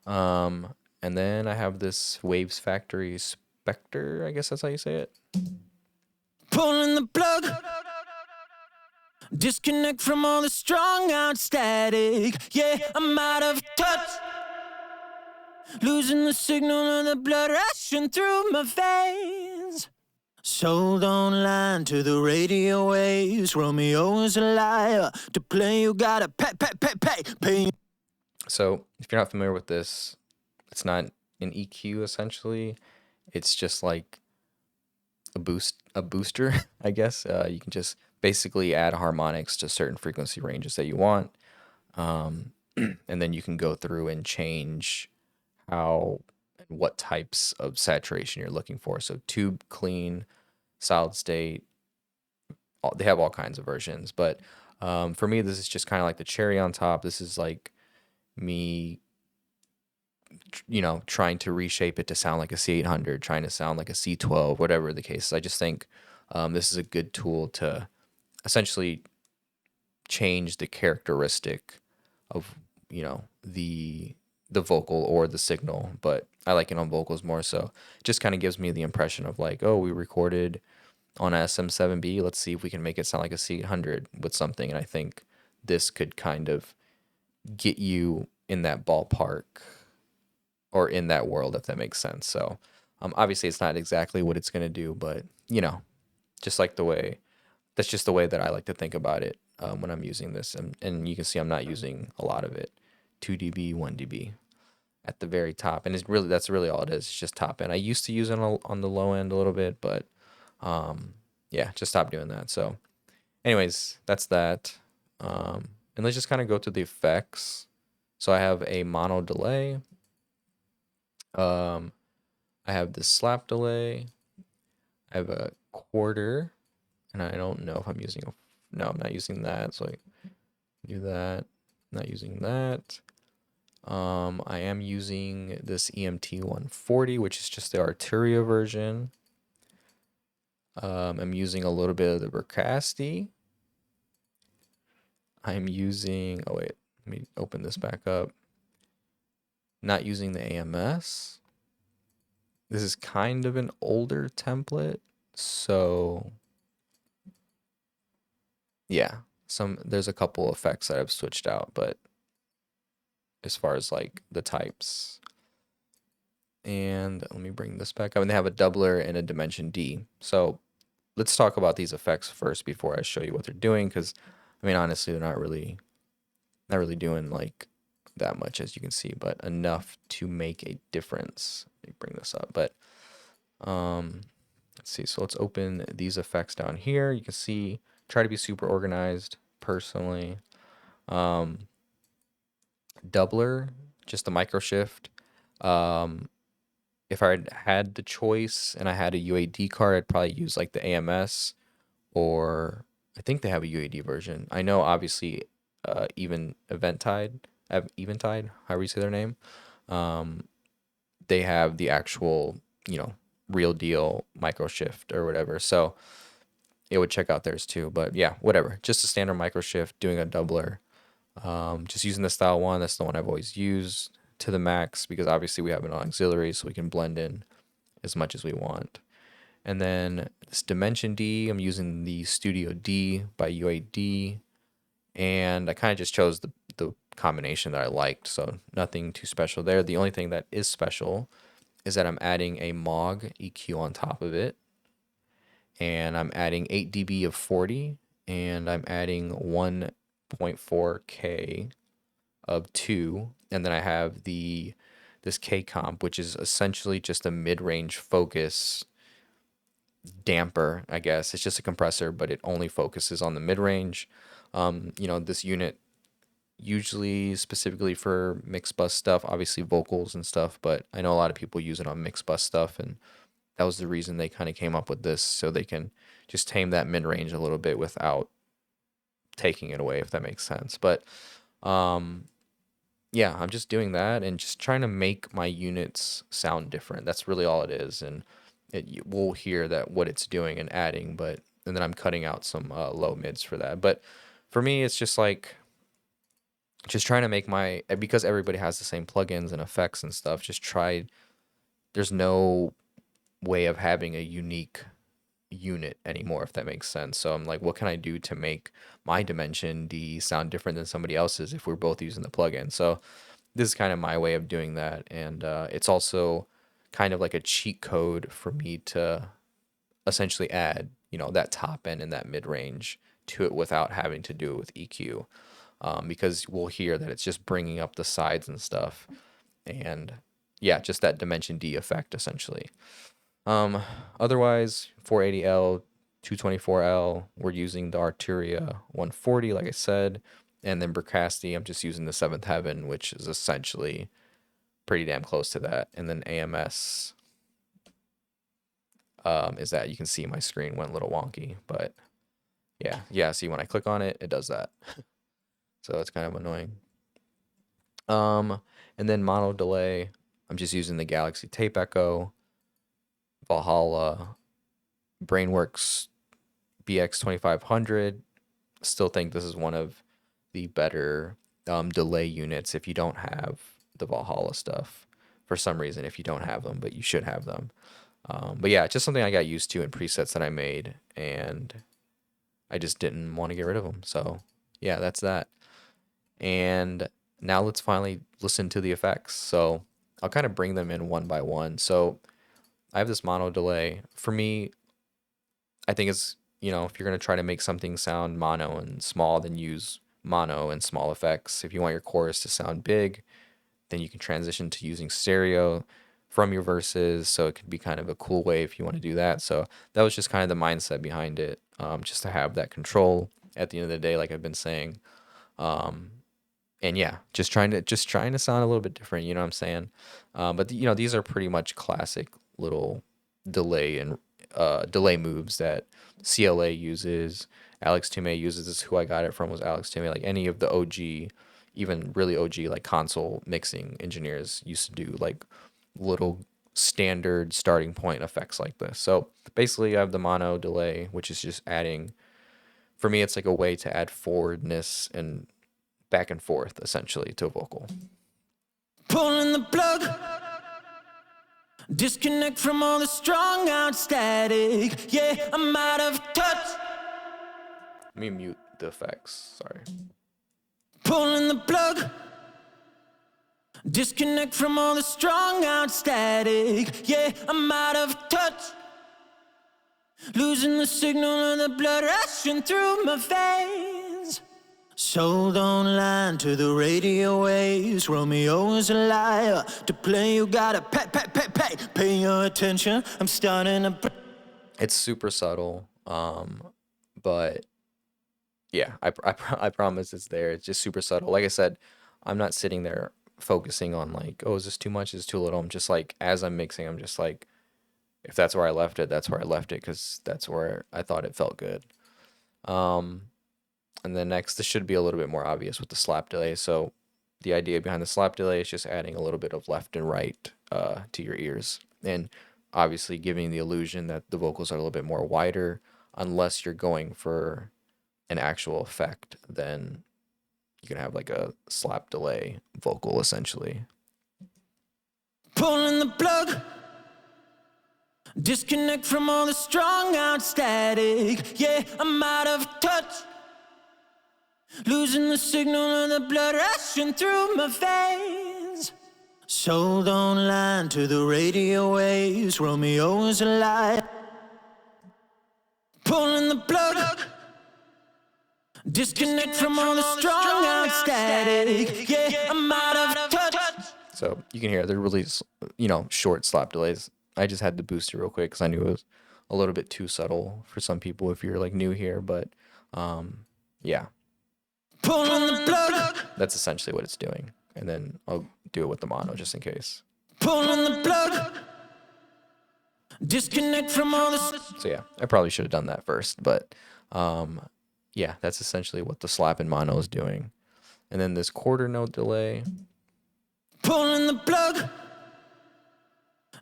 And then I have this Waves Factory Spectre, I guess that's how you say it. Pulling the plug. Disconnect from all the strong out static. Yeah, I'm out of touch. Losing the signal of the blood rushing through my veins. Sold online to the radio waves. Romeo is a liar. To play you gotta pay. So if you're not familiar with this, it's not an EQ essentially. It's just like a booster, I guess. You can just basically add harmonics to certain frequency ranges that you want, um, and then you can go through and change how and what types of saturation you're looking for. So tube, clean, solid state, they have all kinds of versions. But for me, this is just kind of like the cherry on top. This is like me, trying to reshape it to sound like a C800, trying to sound like a C12, whatever the case is. I just think this is a good tool to essentially change the characteristic of the vocal or the signal. But I like it on vocals more, so it just kind of gives me the impression of like, oh, we recorded on a SM7B, let's see if we can make it sound like a C800 with something. And I think this could kind of get you in that ballpark or in that world, if that makes sense. So obviously it's not exactly what it's going to do, but just like the way that's just the way that I like to think about it when I'm using this. And you can see I'm not using a lot of it. 2 dB, 1 dB at the very top, and that's really all it is. It's just top end. I used to use it on the low end a little bit, but yeah, just stop doing that. So anyways, that's that. And let's just kind of go to the effects. So I have a mono delay. I have the slap delay. I have a quarter, and I don't know if I'm using no, I'm not using that. So I do that. Not using that. I am using this EMT 140, which is just the Arturia version. I'm using a little bit of the Vercasti. I'm using, oh wait, let me open this back up. Not using the AMS. This is kind of an older template, so yeah, there's a couple effects that I've switched out, but as far as like the types. And let me bring this back up. And they have a doubler and a dimension D. So let's talk about these effects first before I show you what they're doing, because I mean honestly they're not really doing like that much, as you can see, but enough to make a difference. Let me bring this up. But let's see. So let's open these effects down here. You can see, try to be super organized personally. Doubler, just the micro shift. If I had the choice and I had a UAD card, I'd probably use like the AMS, or I think they have a UAD version. I know obviously Eventide, however you say their name, they have the actual, real deal micro shift or whatever. So it would check out theirs too. But yeah, whatever. Just a standard micro shift, doing a doubler. Just using the style one. That's the one I've always used to the max, because obviously we have it on auxiliary, so we can blend in as much as we want. And then this Dimension D, I'm using the Studio D by UAD, and I kind of just chose the combination that I liked, so nothing too special there. The only thing that is special is that I'm adding a Moog EQ on top of it, and I'm adding 8 dB of 40, and I'm adding 1.4K of 2, and then I have this K comp, which is essentially just a mid-range focus damper, I guess. It's just a compressor, but it only focuses on the mid-range. This unit usually specifically for mix bus stuff, obviously vocals and stuff, but I know a lot of people use it on mix bus stuff, and that was the reason they kind of came up with this, so they can just tame that mid-range a little bit without taking it away, if that makes sense. But yeah, I'm just doing that and just trying to make my units sound different. That's really all it is, and we'll hear that what it's doing and adding, and then I'm cutting out some low mids for that. But for me, it's just like just trying to make because everybody has the same plugins and effects and stuff. There's no way of having a unique unit anymore, if that makes sense. So I'm like, what can I do to make my Dimension D sound different than somebody else's if we're both using the plugin? So this is kind of my way of doing that, and it's also kind of like a cheat code for me to essentially add that top end and that mid range to it without having to do it with EQ. because we'll hear that it's just bringing up the sides and stuff. And yeah, just that Dimension D effect essentially. Otherwise, 480L, 224L, we're using the Arturia 140, like I said, and then Bricasti, I'm just using the Seventh Heaven, which is essentially pretty damn close to that. And then AMS is that you can see my screen went a little wonky, but yeah. See, when I click on it, it does that. So it's kind of annoying. And then mono delay, I'm just using the Galaxy Tape Echo, Valhalla, Brainworks BX2500. Still think this is one of the better delay units if you don't have the Valhalla stuff. For some reason, if you don't have them, but you should have them. But yeah, just something I got used to in presets that I made, and I just didn't want to get rid of them. So yeah, that's that. And now let's finally listen to the effects. So I'll kind of bring them in one by one. So I have this mono delay. For me, I think it's, if you're going to try to make something sound mono and small, then use mono and small effects. If you want your chorus to sound big, then you can transition to using stereo from your verses. So it could be kind of a cool way if you want to do that. So that was just kind of the mindset behind it, just to have that control at the end of the day, like I've been saying. And yeah, just trying to sound a little bit different, you know what I'm saying? But these are pretty much classic little delay and delay moves that CLA uses. Alex Toomey uses. This is who I got it from, was Alex Toomey. Like any of the OG, even really OG like console mixing engineers used to do like little standard starting point effects like this. So basically I have the mono delay, which is just adding, for me it's like a way to add forwardness and back and forth essentially to a vocal. Pulling the plug, disconnect from all the strong out static. Yeah, I'm out of touch. Let me mute the effects. Sorry. Pulling the plug, disconnect from all the strong out static. Yeah, I'm out of touch. Losing the signal of the blood rushing through my veins. Soul don't lie to the radio waves. Romeo is a liar. To play you gotta pay your attention. I'm starting to... It's super subtle, but yeah, I promise it's there. It's just super subtle. Like I said, I'm not sitting there focusing on like, oh, is this too much? Is this too little? I'm just like, as I'm mixing, I'm just like, if that's where I left it, that's where I left it, because that's where I thought it felt good. And then next, this should be a little bit more obvious with the slap delay. So the idea behind the slap delay is just adding a little bit of left and right to your ears, and obviously giving the illusion that the vocals are a little bit more wider. Unless you're going for an actual effect, then you can have like a slap delay vocal essentially. Pulling the plug, disconnect from all the strong out static. Yeah, I'm out of touch. Losing the signal of the blood rushing through my veins. Soul don't lie to the radio waves. Romeo is a liar. Pulling the plug, disconnect from all the strong out static. Yeah, I'm out of touch. So you can hear they're really, short slap delays. I just had to boost it real quick because I knew it was a little bit too subtle for some people if you're like new here. But yeah. Pulling the plug, that's essentially what it's doing. And then I'll do it with the mono just in case. Pulling the plug, disconnect from all the... So yeah, I probably should have done that first. But yeah, that's essentially what the slap and mono is doing. And then this quarter note delay. Pulling the plug,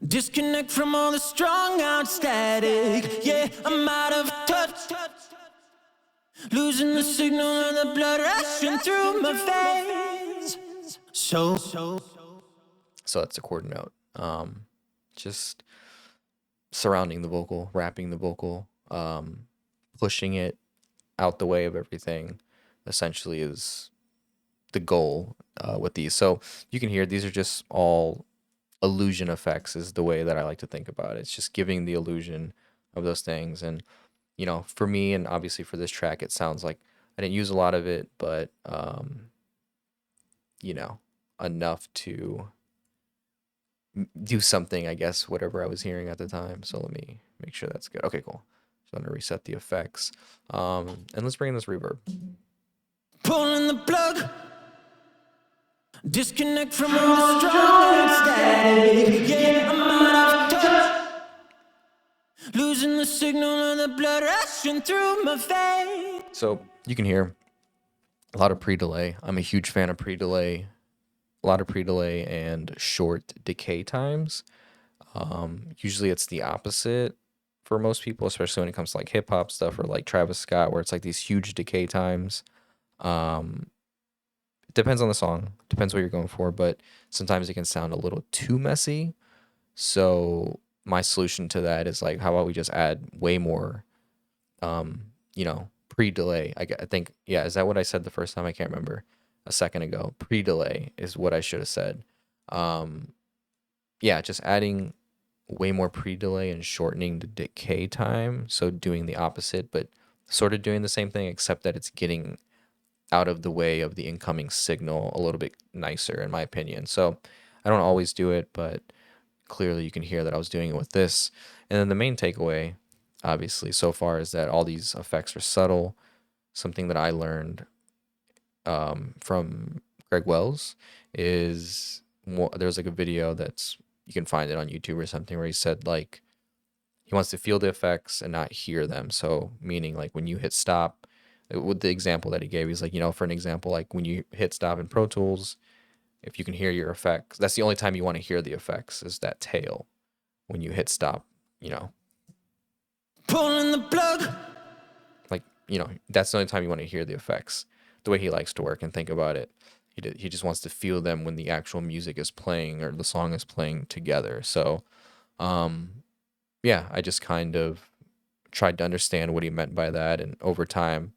disconnect from all the strong out static. Yeah, I'm out of touch. Losing the signal of the blood rushing through my veins. So that's the quarter note. Just surrounding the vocal, wrapping the vocal, pushing it out the way of everything, essentially is the goal with these. So you can hear these are just all illusion effects is the way that I like to think about it. It's just giving the illusion of those things. And for me, and obviously for this track, it sounds like I didn't use a lot of it, but you know, enough to do something, I guess, whatever I was hearing at the time. So let me make sure that's good. Okay, cool. So I'm gonna reset the effects. And let's bring in this reverb. Pulling the plug. Disconnect from all the strong static. Yeah, I'm out of touch. Losing the signal of the blood rushing through my veins. So you can hear a lot of pre-delay. I'm a huge fan of pre-delay. A lot of pre-delay and short decay times. Usually it's the opposite for most people, especially when it comes to like hip hop stuff or like Travis Scott, where it's like these huge decay times. It depends on the song, depends what you're going for, but sometimes it can sound a little too messy. So my solution to that is like, how about we just add way more, pre-delay. I think, yeah, is that what I said the first time? I can't remember. A second ago. Pre-delay is what I should have said. Yeah, just adding way more pre-delay and shortening the decay time. So doing the opposite, but sort of doing the same thing, except that it's getting out of the way of the incoming signal a little bit nicer, in my opinion. So I don't always do it, but clearly you can hear that I was doing it with this. And then the main takeaway, obviously, so far is that all these effects are subtle. Something that I learned from Greg Wells is there's like a video that's, you can find it on YouTube or something, where he said like he wants to feel the effects and not hear them. So meaning like when you hit stop, with the example that he gave, he's like, for an example, like when you hit stop in Pro Tools, if you can hear your effects, that's the only time you want to hear the effects, is that tail when you hit stop, Pulling the plug. like, that's the only time you want to hear the effects, the way he likes to work and think about it. He just wants to feel them when the actual music is playing or the song is playing together. So, yeah, I just kind of tried to understand what he meant by that. And over time,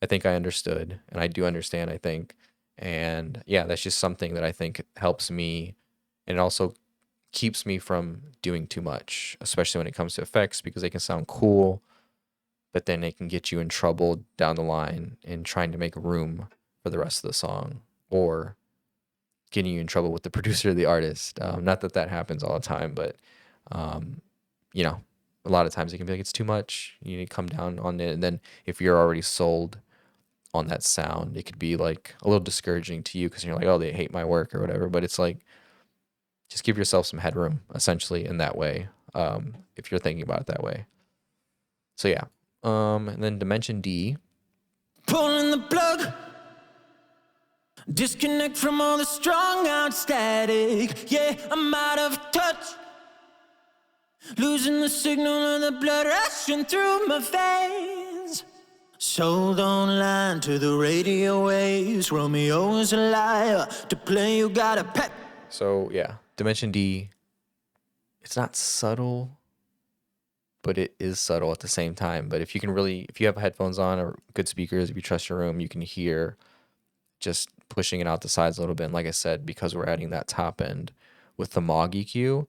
I think I understood, and I do understand, I think. And yeah, that's just something that I think helps me, and it also keeps me from doing too much, especially when it comes to effects, because they can sound cool, but then they can get you in trouble down the line in trying to make room for the rest of the song, or getting you in trouble with the producer or the artist. Not that that happens all the time, but a lot of times it can be like, it's too much. You need to come down on it. And then if you're already sold on that sound, it could be like a little discouraging to you, because you're like, oh, they hate my work or whatever. But it's like, just give yourself some headroom, essentially, in that way, if you're thinking about it that way. So yeah. And then Dimension D. Pulling the plug. Disconnect from all the strong out static. Yeah, I'm out of touch. Losing the signal of the blood rushing through my veins. Sold online to the radio waves. Romeo is a liar. To play you gotta pep. So yeah, Dimension D, it's not subtle, but it is subtle at the same time. But if you have headphones on or good speakers, if you trust your room, you can hear just pushing it out the sides a little bit. And like I said, because we're adding that top end with the Moog EQ,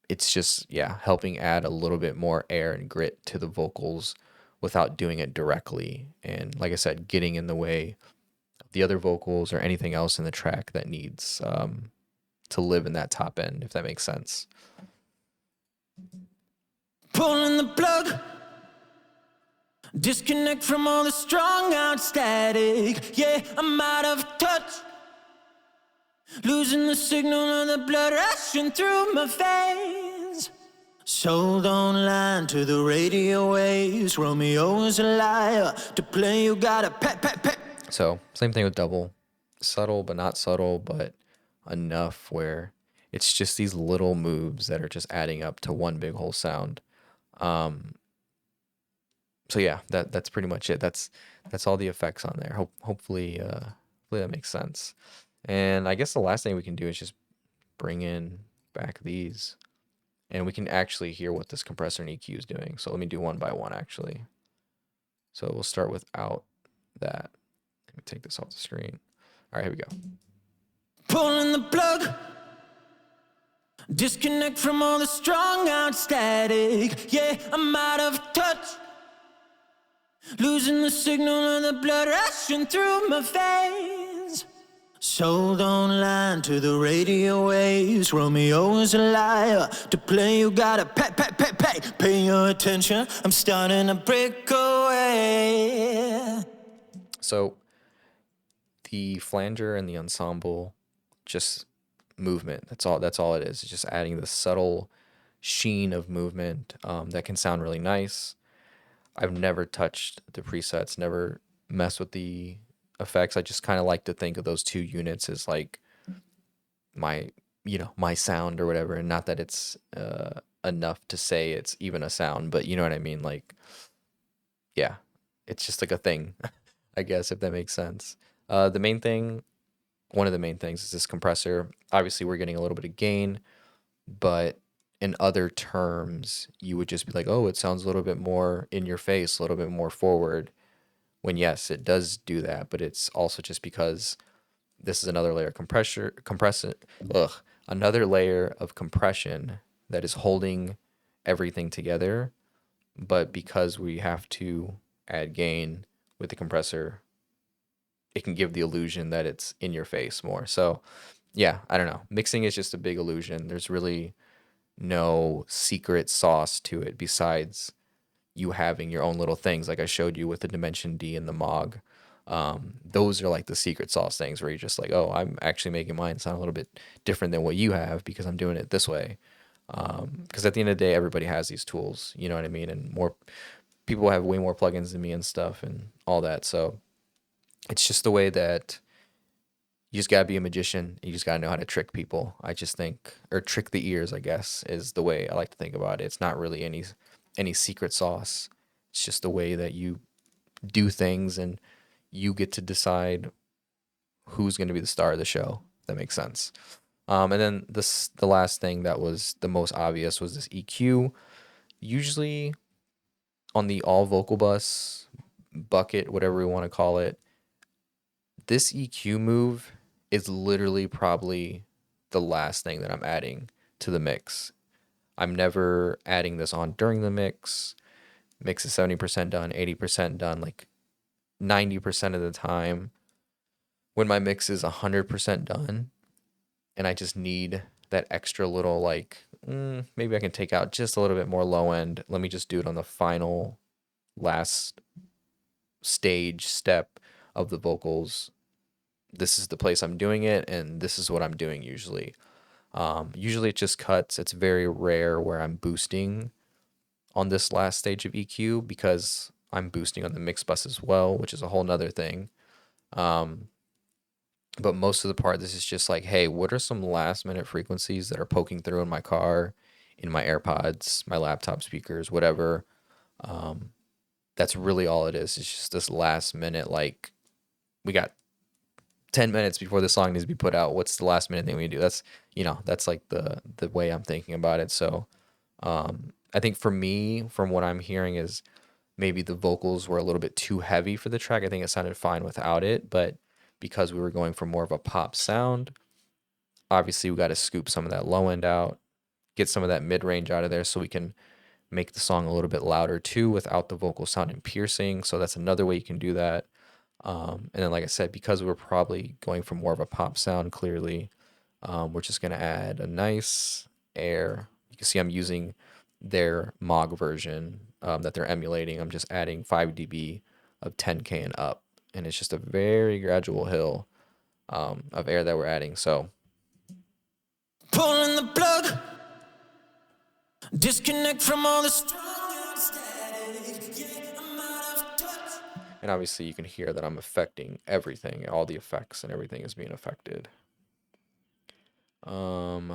it's just, yeah, helping add a little bit more air and grit to the vocals without doing it directly. And like I said, getting in the way of the other vocals or anything else in the track that needs to live in that top end, if that makes sense. Pulling the plug. Disconnect from all the strong out static. Yeah, I'm out of touch. Losing the signal of the blood rushing through my veins. Sold online to the radio waves. Romeo is a liar. To play you gotta pep. So same thing with double. Subtle but not subtle, but enough where it's just these little moves that are just adding up to one big whole sound. So yeah, that's pretty much it. That's all the effects on there. Hopefully that makes sense. And I guess the last thing we can do is just bring in back these, and we can actually hear what this compressor and EQ is doing. So let me do one by one, actually. So we'll start without that. Let me take this off the screen. All right, here we go. Pulling the plug. Disconnect from all the strong out static. Yeah, I'm out of touch. Losing the signal and the blood rushing through my veins. So don't lie to the radio waves. Romeo is a liar. To play you gotta pay your attention. I'm starting to break away. So the flanger and the ensemble, just movement. That's all it is. It's just adding the subtle sheen of movement that can sound really nice. I've never touched the presets, never messed with the effects. I just kind of like to think of those two units as like my, my sound or whatever, and not that it's enough to say it's even a sound, but you know what I mean? Like, yeah, it's just like a thing, I guess, if that makes sense. The main thing, one of the main things is this compressor. Obviously, we're getting a little bit of gain, but in other terms, you would just be like, oh, it sounds a little bit more in your face, a little bit more forward. When yes, it does do that, but it's also just because this is another layer of another layer of compression that is holding everything together. But because we have to add gain with the compressor, it can give the illusion that it's in your face more. So yeah, I don't know. Mixing is just a big illusion. There's really no secret sauce to it besides you having your own little things like I showed you with the Dimension D and the Mog. Those are like the secret sauce things where you're just like, oh, I'm actually making mine sound a little bit different than what you have because I'm doing it this way. Because at the end of the day, everybody has these tools, you know what I mean? And more people have way more plugins than me and stuff and all that. So it's just the way that you just gotta be a magician. You just gotta know how to trick people. I just think, or trick the ears, I guess, is the way I like to think about it. It's not really any secret sauce. It's just the way that you do things, and you get to decide who's going to be the star of the show. If that makes sense. And then the last thing that was the most obvious was this EQ. Usually on the all vocal bus bucket, whatever we want to call it, this EQ move is literally probably the last thing that I'm adding to the mix. I'm never adding this on during the mix. Mix is 70% done, 80% done, like 90% of the time. When my mix is 100% done and I just need that extra little, like, maybe I can take out just a little bit more low end. Let me just do it on the final last step of the vocals. This is the place I'm doing it, and this is what I'm doing usually. Usually it just cuts. It's very rare where I'm boosting on this last stage of EQ because I'm boosting on the mix bus as well, which is a whole nother thing. But most of the part, this is just like, hey, what are some last minute frequencies that are poking through in my car, in my AirPods, my laptop speakers, whatever. That's really all it is. It's just this last minute, like, we got 10 minutes before the song needs to be put out. What's the last minute thing we do? That's, that's like the way I'm thinking about it. So I think for me, from what I'm hearing, is maybe the vocals were a little bit too heavy for the track. I think it sounded fine without it, but because we were going for more of a pop sound, obviously we got to scoop some of that low end out, get some of that mid range out of there so we can make the song a little bit louder too without the vocal sounding piercing. So that's another way you can do that. And then, like I said, because we're probably going for more of a pop sound, clearly, we're just going to add a nice air. You can see I'm using their Mog version that they're emulating. I'm just adding 5 dB of 10K and up. And it's just a very gradual hill of air that we're adding. So Pulling the plug, disconnect from all the and obviously you can hear that I'm affecting everything. All the effects and everything is being affected. At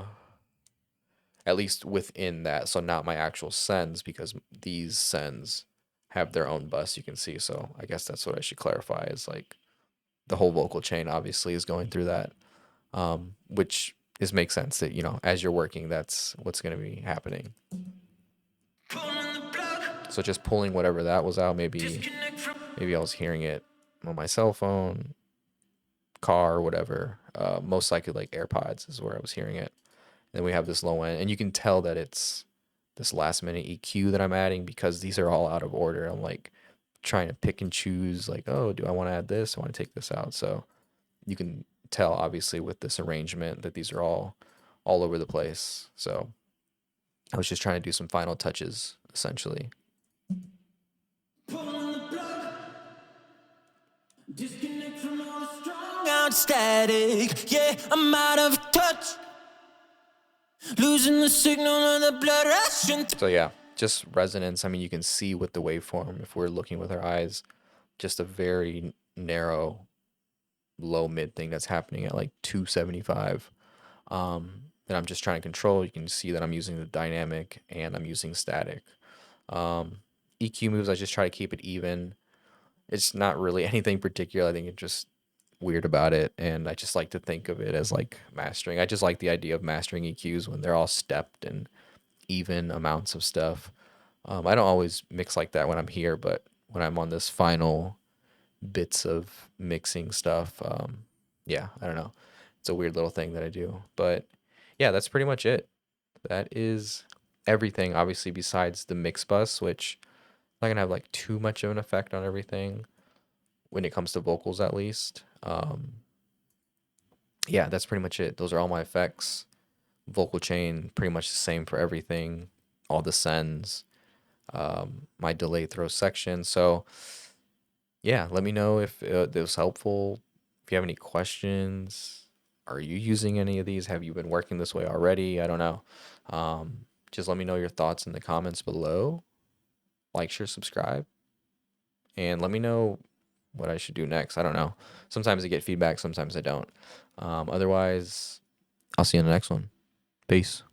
least within that. So not my actual sends, because these sends have their own bus, you can see. So I guess that's what I should clarify, is like the whole vocal chain obviously is going through that, which makes sense that, as you're working, that's what's going to be happening. So just pulling whatever that was out, maybe I was hearing it on my cell phone, car, whatever. Most likely like AirPods is where I was hearing it. Then we have this low end, and you can tell that it's this last minute EQ that I'm adding because these are all out of order. I'm like trying to pick and choose, like, oh, do I want to add this? I want to take this out. So you can tell, obviously, with this arrangement that these are all over the place. So I was just trying to do some final touches, essentially. Pulling the plug. Disconnect from all the strong out static. Yeah, I'm out of touch. Losing the signal of the blood rushing. So yeah, just resonance. I mean, you can see with the waveform, if we're looking with our eyes, just a very narrow low mid thing that's happening at like 275. That I'm just trying to control. You can see that I'm using the dynamic and I'm using static. EQ moves, I just try to keep it even. It's not really anything particular. I think it's just weird about it, and I just like to think of it as like mastering. I just like the idea of mastering EQs when they're all stepped and even amounts of stuff. I don't always mix like that when I'm here, but when I'm on this final bits of mixing stuff, yeah, I don't know. It's a weird little thing that I do, but yeah, that's pretty much it. That is everything. Obviously, besides the mix bus, which not gonna have like too much of an effect on everything when it comes to vocals, at least. Yeah, that's pretty much it. Those are all my effects. Vocal chain, pretty much the same for everything. All the sends, my delay throw section. So yeah, let me know if this was helpful. If you have any questions, are you using any of these? Have you been working this way already? I don't know. Just let me know your thoughts in the comments below. Like, share, subscribe, and let me know what I should do next. I don't know. Sometimes I get feedback, sometimes I don't. Otherwise, I'll see you in the next one. Peace.